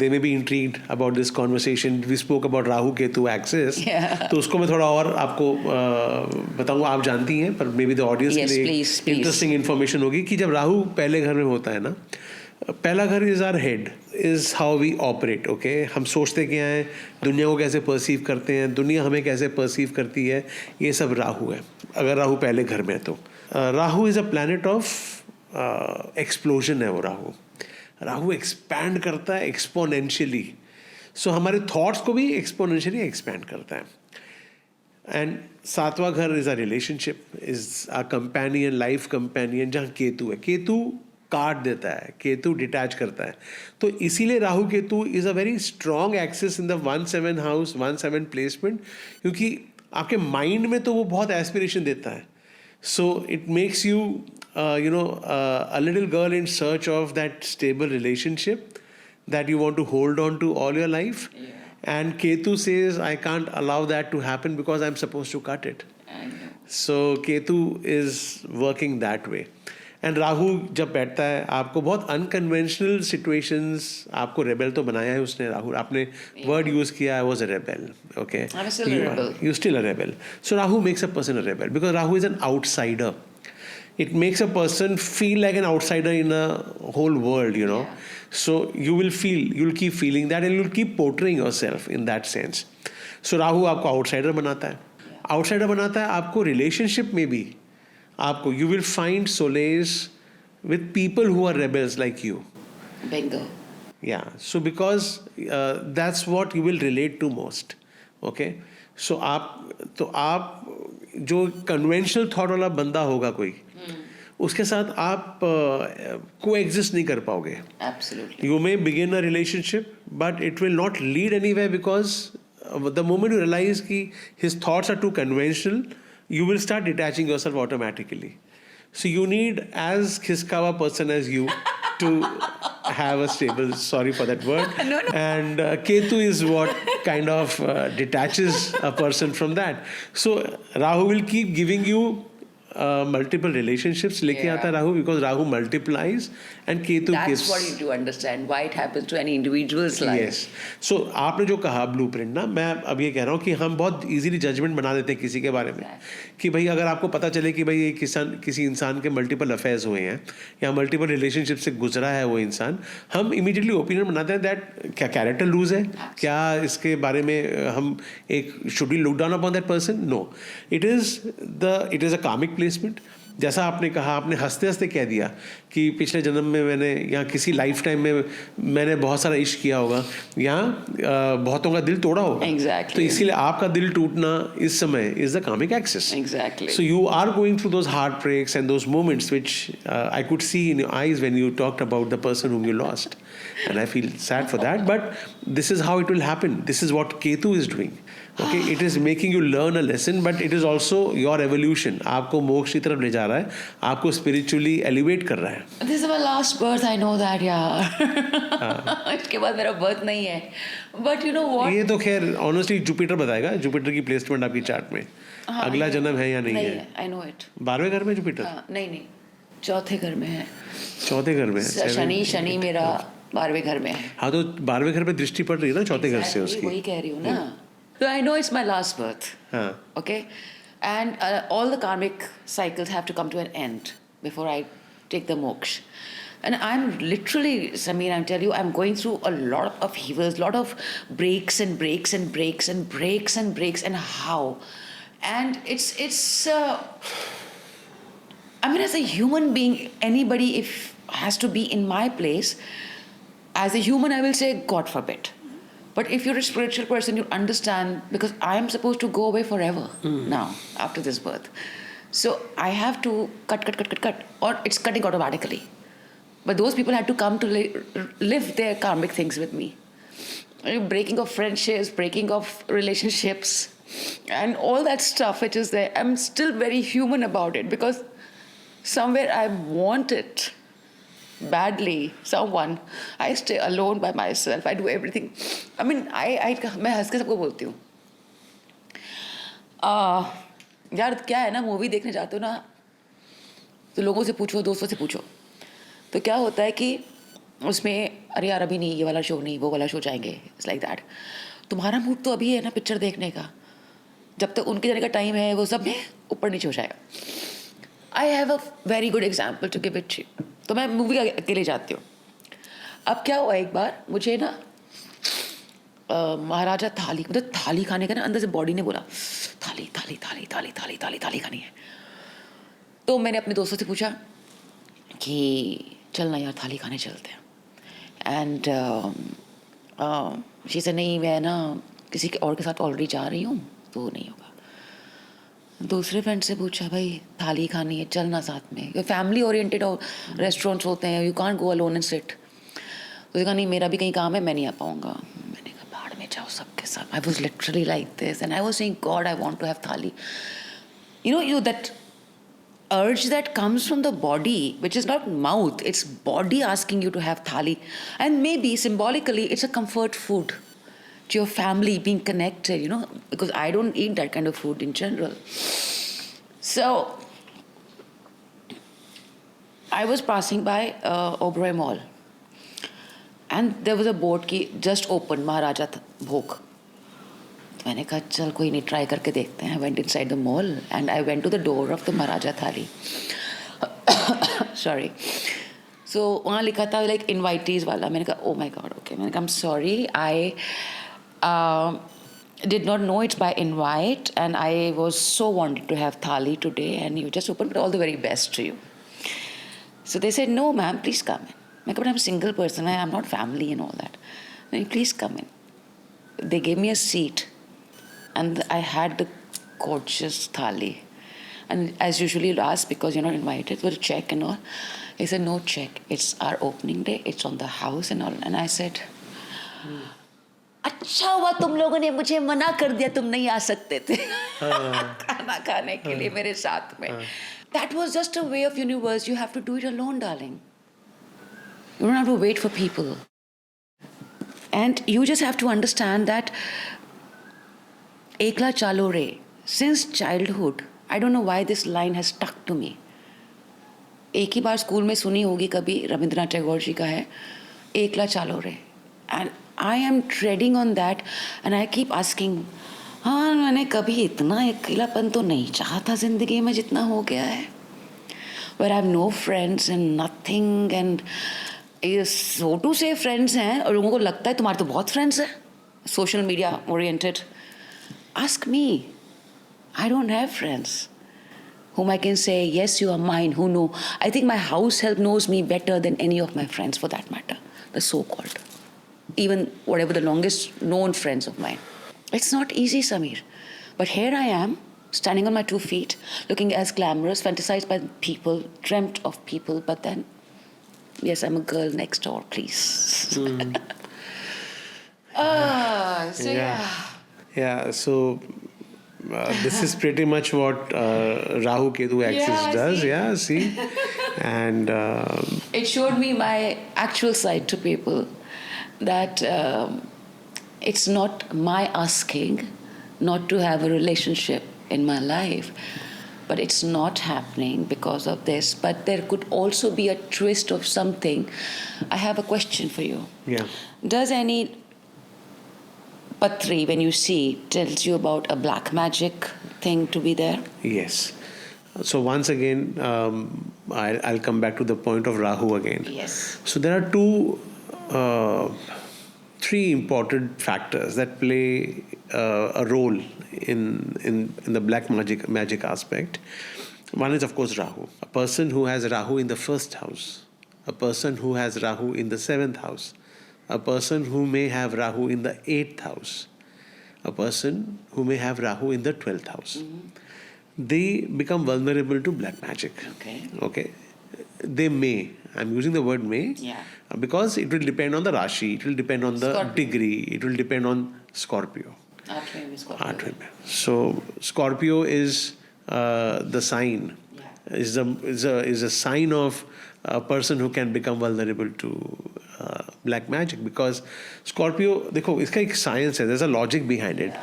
they may be intrigued about this conversation. We spoke about Rahu Ketu axis. Yeah. तो उसको मैं थोड़ा और आपको बताऊंगा. आप जानती हैं, पर maybe the audience Yes, के लिए please. interesting information होगी कि जब राहु पहले घर में होता है ना, पहला घर is our head, is how we operate. Okay, हम सोचते क्या हैं, दुनिया को कैसे परसीव करते हैं, दुनिया हमें कैसे परसीव करती है, ये सब राहु है. अगर राहु पहले घर में है तो Rahu is a planet of explosion है. वो राहु एक्सपैंड करता है एक्सपोनेंशियली. सो हमारे थॉट्स को भी एक्सपोनेंशियली एक्सपैंड करता है. एंड 7वां घर is a relationship, is a companion, life companion, जहाँ केतु है. केतु काट देता है, केतु डिटैच करता है. तो इसीलिए Rahu Ketu is a very strong axis in the 1/7 house, 1/7 placement, क्योंकि आपके माइंड में तो वो बहुत एस्पिरेशन देता है. So it makes you a little girl in search of that stable relationship that you want to hold on to all your life. Yeah. And Ketu says, I can't allow that to happen because I'm supposed to cut it. I know. So Ketu is working that way. And Rahu जब बैठता है आपको बहुत unconventional situations, आपको rebel तो बनाया है उसने राहु, आपने वर्ड यूज़ किया I was a rebel, okay, I'm still a rebel. You still a rebel. So Rahu makes a person a rebel because Rahu is an outsider. It makes a person feel like an outsider in a whole world, you know. So you'll keep feeling that and you'll keep portraying yourself in that sense. So Rahu आपको outsider बनाता है. Outsider बनाता है आपको relationship में भी. आपको you will find solace with people who are rebels like you. Bingo. Yeah. So because that's what you will relate to most. Okay. So आप जो conventional thought वाला बंदा होगा कोई, उसके साथ आप coexist नहीं कर पाओगे. Absolutely. You may begin a relationship, but it will not lead anywhere because the moment you realize कि his thoughts are too conventional, you will start detaching yourself automatically. So you need as khiskawa person as you to have a stable, sorry for that word. No. And Ketu is what kind of detaches a person from that. So Rahu will keep giving you multiple relationships लेके आता है Rahu, because Rahu multiplies and Ketu That's gives. what you need to understand why it happens to any individual's life. Yes. So आपने जो कहा blueprint ना, मैं अब ये कह रहा हूँ कि हम बहुत इजीली जजमेंट बना देते हैं किसी के बारे में कि भाई अगर आपको पता चले कि भाई ये किसी इंसान के मल्टीपल अफेयर्स हुए हैं या मल्टीपल रिलेशनशिप से गुजरा है वो इंसान, हम इमीडिएटली ओपिनियन बनाते हैं दैट क्या कैरेक्टर लूज है, क्या इसके बारे में हम एक should we look down upon that person. No, it is a karmic placement. जैसा आपने कहा, आपने हंसते हंसते कह दिया कि पिछले जन्म में मैंने या किसी लाइफ टाइम में मैंने बहुत सारा इश्क किया होगा या बहुतों का दिल तोड़ा होगा. Exactly. तो इसीलिए आपका दिल टूटना इस समय is the comic axis. Exactly. So you are going through those heartbreaks and those moments which I could see in your eyes when you talked about the person whom you lost. And I feel sad for that. But this is how it will happen. This is what Ketu is doing. Okay, it is making you learn a lesson, but it is also your evolution. आपको मोक्ष की तरफ ले जा रहा है, आपको spiritually elevate कर रहा है. This is my last birth, I know that, यार. इसके बाद मेरा birth नहीं है. But you know what? ये तो खैर honestly जुपिटर बताएगा, जुपिटर की प्लेसमेंट आपकी चार्ट में. अगला जन्म है या नहीं है? I know it. 12वें घर में जुपिटर? नहीं, चौथे घर में है. चौथे घर में है. शनि मेरा 12वें घर में है. हाँ, तो 12वें घर पे दृष्टि पड़ रही है ना चौथे घर से उसकी. वही कह रही हूँ ना. So I know it's my last birth. Okay, and all the karmic cycles have to come to an end before I take the moksha. And I'm literally, Sameer, I'm telling you, I'm going through a lot of upheavals, lot of breaks and breaks and breaks and breaks and breaks, and how, and it's. I mean, as a human being, anybody if has to be in my place. As a human, I will say, God forbid. But if you're a spiritual person, you understand, because I am supposed to go away forever now, after this birth. So I have to cut, or it's cutting automatically. But those people had to come to live their karmic things with me. Breaking of friendships, breaking of relationships, and all that stuff which is there. I'm still very human about it, because somewhere I want it. Badly, someone. I stay alone by myself. I do everything. I mean, मैं हंस के सबको बोलती हूँ. यार क्या है ना, मूवी देखने जाते हो ना, तो लोगों से पूछो, दोस्तों से पूछो, तो क्या होता है कि उसमें अरे यार अभी नहीं, ये वाला शो नहीं, वो वाला शो जाएंगे. It's like that. तुम्हारा मूड तो अभी है ना पिक्चर देखने का, जब तक उनके जाने का टाइम है वो सब ऊपर नीचे हो जाएगा. I have a very good example to give it. तो मैं मूवी अकेले जाती हूँ. अब क्या हुआ, एक बार मुझे ना महाराजा थाली, मतलब थाली खाने का ना, अंदर से बॉडी ने बोला थाली थाली थाली थाली थाली थाली थाली खानी है. तो मैंने अपने दोस्तों से पूछा कि चलना यार थाली खाने चलते हैं. एंड शी से नहीं, मैं ना किसी के और के साथ ऑलरेडी जा रही हूँ, तो नहीं होगा. दूसरे फ्रेंड से पूछा, भाई थाली खानी है, चलना साथ में. ये फैमिली ओरिएंटेड और रेस्टोरेंट्स होते हैं, you can't go alone and sit. उसने कहा नहीं, मेरा भी कहीं काम है, मैं नहीं आ पाऊँगा. मैंने कहा बाहर में जाओ सबके साथ. I was literally like this and I was saying God, I want to have thali. You that urge that comes from the body, which is not mouth, it's body asking you to have thali. And maybe symbolically it's a comfort food to your family, being connected, because I don't eat that kind of food in general. So I was passing by Oberoi Mall, and there was a board ki just opened Maharaja Bhog. तो मैंने कहा चल कोई नहीं, try करके देखते हैं. I went inside the mall and I went to the door of the Maharaja Thali. Sorry. So वहाँ लिखा था like invitees वाला. मैंने कहा oh my god, okay. मैंने कहा I'm sorry, I did not know it's by invite and I was so wanted to have thali today and you just opened, but all the very best to you. So they said no ma'am, please come in. मैं कहा but I'm a single person, I'm not family and all that. Then please come in. They gave me a seat and I had the gorgeous thali. And as usually you'll ask because you're not invited, will check and all. He said no check, it's our opening day, it's on the house and all. And I said अच्छा हुआ तुम लोगों ने मुझे मना कर दिया, तुम नहीं आ सकते थे खाना खाने के लिए मेरे साथ में. That was just a way of universe. You have to do it alone, darling. You don't have to wait for people. And you just have to understand that Ekla Chalo Re, since childhood, I don't know why this line has stuck to me. एक ही बार school में सुनी होगी कभी, रविंद्रनाथ टैगोर जी का है, एकला चालो रे. And I am treading on that and I keep asking, हाँ मैंने कभी इतना अकेलापन तो नहीं चाहा था ज़िंदगी में जितना हो गया है. Where I have no friends and nothing and so to say friends हैं और लोगों को लगता है तुम्हारे तो बहुत friends हैं, social media oriented. Ask me. I don't have friends whom I can say, yes, you are mine, who know. I think my house help knows me better than any of my friends for that matter, the so-called. Even whatever the longest known friends of mine. It's not easy, Samir. But here I am, standing on my 2 feet, looking as glamorous, fantasized by people, dreamt of people, but then, yes, I'm a girl next door, please. So yeah. Yeah, so this is pretty much what Rahu Ketu axis Yeah, does. see? Yeah, see? And It showed me my actual side to people, that it's not my asking not to have a relationship in my life, but it's not happening because of this. But there could also be a twist of something. I have a question for you. yeah. Does any patri, when you see, tells you about a black magic thing to be there? Yes. So once again, I'll come back to the point of Rahu again. Yes. So there are three important factors that play a role in the black magic aspect. One is, of course, Rahu. A person who has Rahu in the first house, a person who has Rahu in the 7th house, a person who may have Rahu in the 8th house, a person who may have Rahu in the 12th house. They become vulnerable to black magic. Okay. They may. I'm using the word may. Yeah. Because it will depend on the Rashi, it will depend on the Scorpio. degree, it will depend on Scorpio. Aठवें Scorpio. Aठवें. So Scorpio is the sign, is a sign of a person who can become vulnerable to black magic, because Scorpio, देखो इसका एक science है, there's a logic behind it.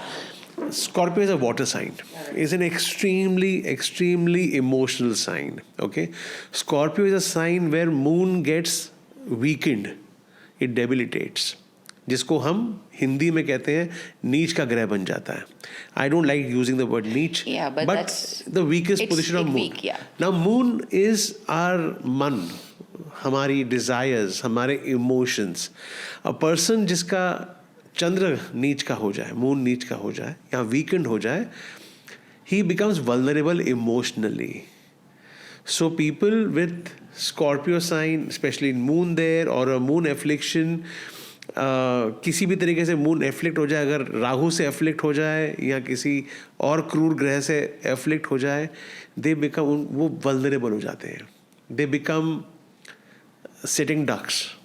Scorpio is a water sign. It's an extremely emotional sign. Okay, Scorpio is a sign where moon gets weakened, it debilitates. जिसको हम हिंदी में कहते हैं नीच का ग्रह बन जाता है. I don't like using the word नीच, Yeah, but that's- the weakest it's position of moon. weak, yeah. Now moon is our मन, हमारी desires, हमारे emotions. A person जिसका चंद्र नीच का हो जाए, मून नीच का हो जाए या weakened हो जाए, he becomes vulnerable emotionally. So people with Scorpio sign, especially moon there or a moon affliction, किसी भी तरीके से मून एफ्लिक्ट हो जाए, अगर राहु से एफ्लिक्ट हो जाए या किसी और क्रूर ग्रह से एफ्लिक्ट हो जाए, दे बिकम, वो वल्नरेबल हो जाते हैं. They become sitting ducks.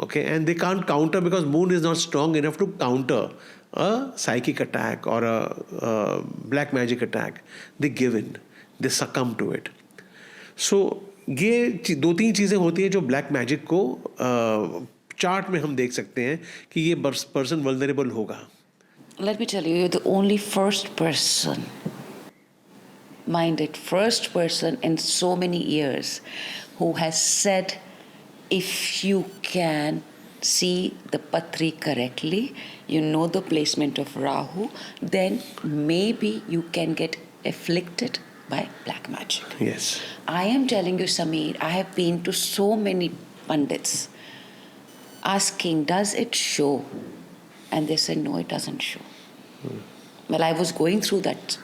Okay, and they can't counter because moon is not strong enough to counter a psychic attack or a black magic attack. They give in, they succumb to it. So ये 2-3 चीज़ें होती हैं जो black magic को chart में हम देख सकते हैं कि ये पर्सन वल्नरेबल होगा. Let me tell you, you're the only first person minded first person in so many years who has said, if you can see the Patri correctly, you know the placement of Rahu, then maybe you can get afflicted by black magic. Yes. I am telling you, Sameer, I have been to so many pundits asking, does it show? And they said, no, it doesn't show. Well, I was going through that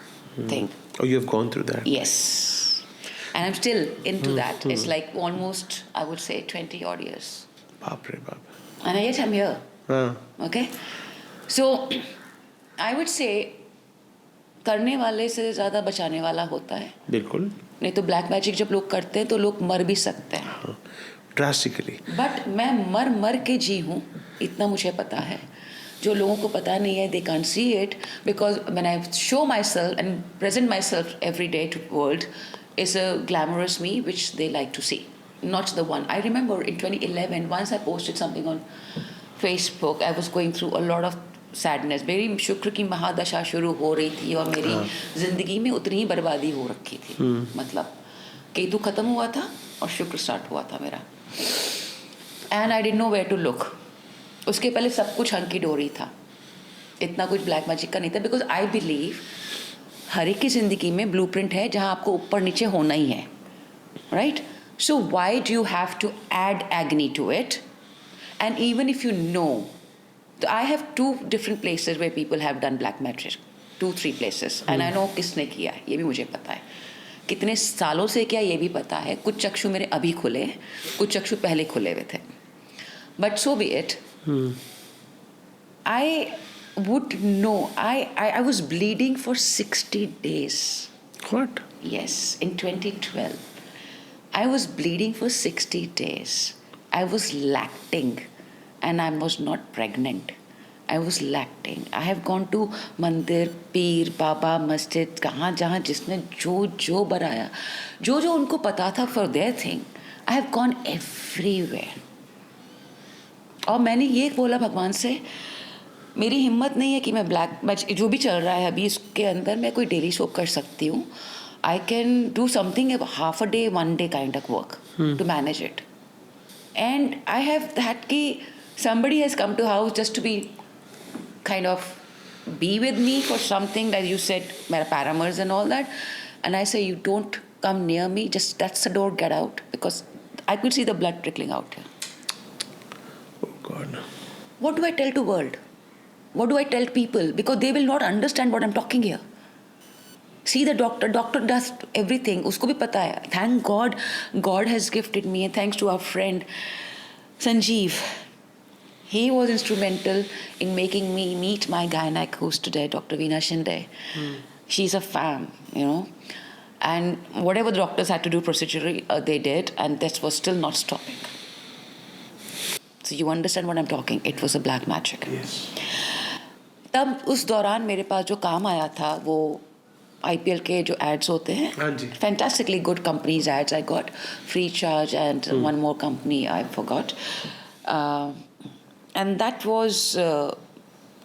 thing. Oh, you have gone through that. Yes. And I'm still into that. It's like almost, I would say, 20 odd years. Baap re baap. And yet I'm here. हाँ. Okay? So, I would say, करने वाले से ज़्यादा बचाने वाला होता है. बिल्कुल. नहीं तो ब्लैक मैजिक जब लोग करते हैं तो लोग मर भी सकते हैं. हाँ. Drastically. बट मैं मर मर के जी हूँ, इतना मुझे पता है. जो लोगों को पता नहीं है, they can't see it, because when I show myself and present myself every day to the world, is a glamorous me which they like to see, not the one. I remember in 2011, once I posted something on Facebook, I was going through a lot of sadness. मेरी शुक्र की महादशा शुरू हो रही थी और मेरी जिंदगी में उतनी ही बर्बादी हो रखी थी. मतलब केतु खत्म हुआ था और शुक्र स्टार्ट हुआ था मेरा. And I didn't know where to look. उसके पहले सब कुछ हंकी डोरी था, इतना कुछ ब्लैक मैजिक का नहीं था. बिकॉज आई बिलीव हर एक की जिंदगी में ब्लूप्रिंट है जहाँ आपको ऊपर नीचे होना ही है, right? So why do you have to add agni to it? And even if you know, तो I have 2 different places where people have done black magic, 2-3 places, and I know किसने किया है, ये भी मुझे पता है. कितने सालों से किया ये भी पता है. कुछ चक्षु मेरे अभी खुले, कुछ चक्षु पहले खुले हुए थे. But so B it. I would know. I was bleeding for 60 days. What? Yes, in 2012. I was bleeding for 60 days. I was lacting and I was not pregnant. I was lacting. I have gone to मंदिर, पीर, बाबा, मस्जिद, कहाँ जहाँ जिसने जो बनाया, जो उनको पता था for their thing, I have gone everywhere. और मैंने ये बोला भगवान से, मेरी हिम्मत नहीं है कि मैं ब्लैक जो भी चल रहा है अभी इसके अंदर मैं कोई डेली शो कर सकती हूँ. I can do something half a day, 1 day kind of work to manage it. And I have that कि somebody has come to house just to be kind of be with me for something that you said, paramours and all that. And I say, you don't come near me, just that's the door, get out. Because I could see the blood trickling out here. Oh God. What do I tell to world? What do I tell people? Because they will not understand what I'm talking here. See the doctor does everything. उसको भी पता है. Thank God, God has gifted me, and thanks to our friend Sanjeev. He was instrumental in making me meet my gynec who's today, Dr. Veena Shinde. She's a fam, you know. And whatever the doctors had to do procedurally, they did, and that was still not stopping. So you understand what I'm talking. It was a black magic. Yes. तब उस दौरान मेरे पास जो काम आया था वो IPL के जो ads होते हैं, हाँ जी. fantastically good companies ads I got, free charge and one more company I forgot. And that was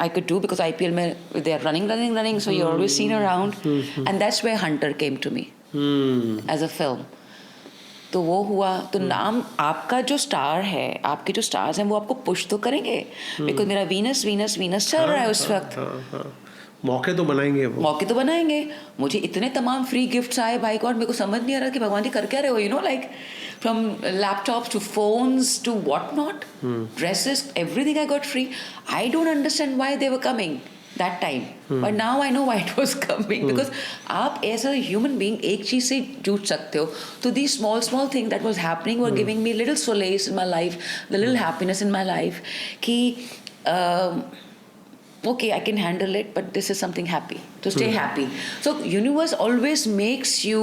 I could do because IPL में they are running, so you're always seen around. And that's where Hunter came to me as a film. तो वो हुआ तो नाम आपका जो star है, आपके जो स्टार्स हैं वो आपको पुश तो करेंगे. बिकॉज मेरा वीनस चल रहा है उस वक्त. मौके तो बनाएंगे वो. मौके तो बनाएंगे. मुझे इतने तमाम फ्री गिफ्ट्स आए भाई गॉड, मेरे को समझ नहीं आ रहा कि भगवान जी कर क्या रहे हो. You know like from laptops to phones to what not, dresses, everything I got free. I don't understand why they were coming that time, but now I know why it was coming. Because आप as a human being एक चीज से जुट सकते हो. So these small things that was happening were giving me little solace in my life, the little happiness in my life कि okay, I can handle it, but this is something happy, to stay happy. So universe always makes you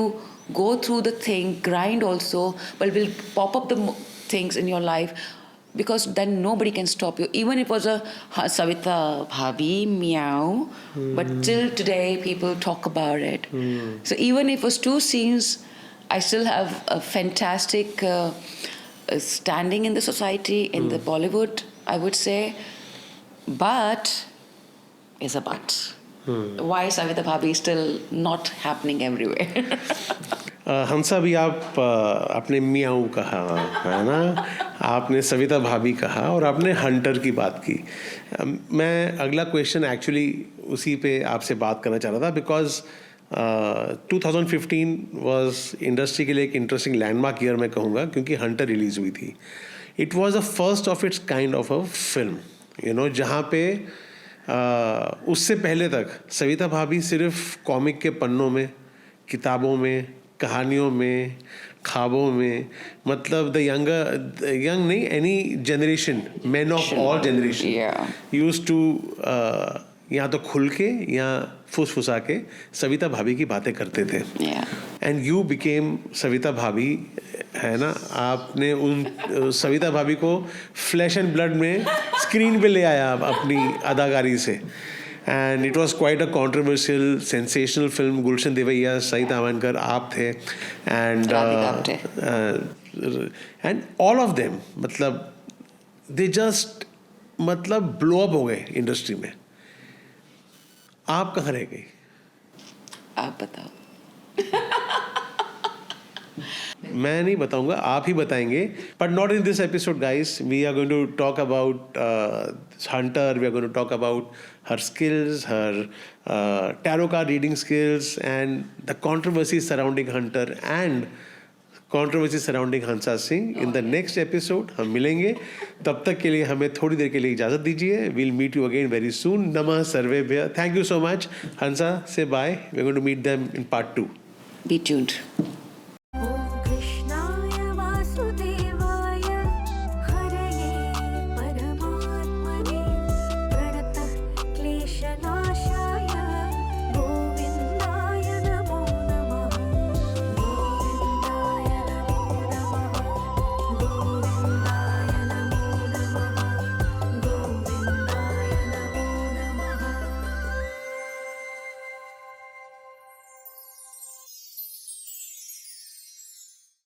go through the thing, grind also, but will pop up the things in your life. Because then nobody can stop you. Even if it was a Savita Bhabi meow, but till today people talk about it. So even if it was 2 scenes, I still have a fantastic standing in the society, in the Bollywood, I would say. But is a but. Why Savita Bhabhi is still not happening everywhere? हंसा भी आप आपने मियाऊ कहा है ना, आपने सविता भाभी कहा और आपने हंटर की बात की. मैं अगला क्वेश्चन एक्चुअली उसी पे आपसे बात करना चाह रहा था बिकॉज 2015 वाज इंडस्ट्री के लिए एक इंटरेस्टिंग लैंडमार्क ईयर मैं कहूँगा, क्योंकि हंटर रिलीज हुई थी. It was a first of its kind of a film, you know, जहाँ पे उससे पहले तक सविता भाभी सिर्फ कॉमिक के पन्नों में, किताबों में, कहानियों में, ख्वाबों में, मतलब द यंग नहीं, any generation, man of all generation Yeah. Used to या तो खुल के या फुसफुसा के सविता भाभी की बातें करते थे. Yeah. And you became Savita Bhabhi, है ना. आपने उन सविता भाभी को फ्लैश एंड ब्लड में स्क्रीन पे ले आया अपनी अदाकारी से. And it was quite a controversial sensational film. Gulshan Devaiah, Saeed Amankar, आप थे, and and all of them, मतलब दे जस्ट मतलब ब्लो अप हो गए इंडस्ट्री में. आप कहाँ रह गई? आप बताओ. मैं नहीं बताऊंगा, आप ही बताएंगे. But not in this episode guys. We are going to talk about Hunter. We are going to talk about her skills, her tarot card reading skills, and the controversy surrounding Hunter and controversy surrounding Hansa Singh in the next episode. हम मिलेंगे, तब तक के लिए हमें थोड़ी देर के लिए इजाज़त दीजिए. We'll meet you again very soon. नमः सर्वेभ्यः. Thank you so much. Hansa से bye. We are going to meet them in part 2. Be tuned.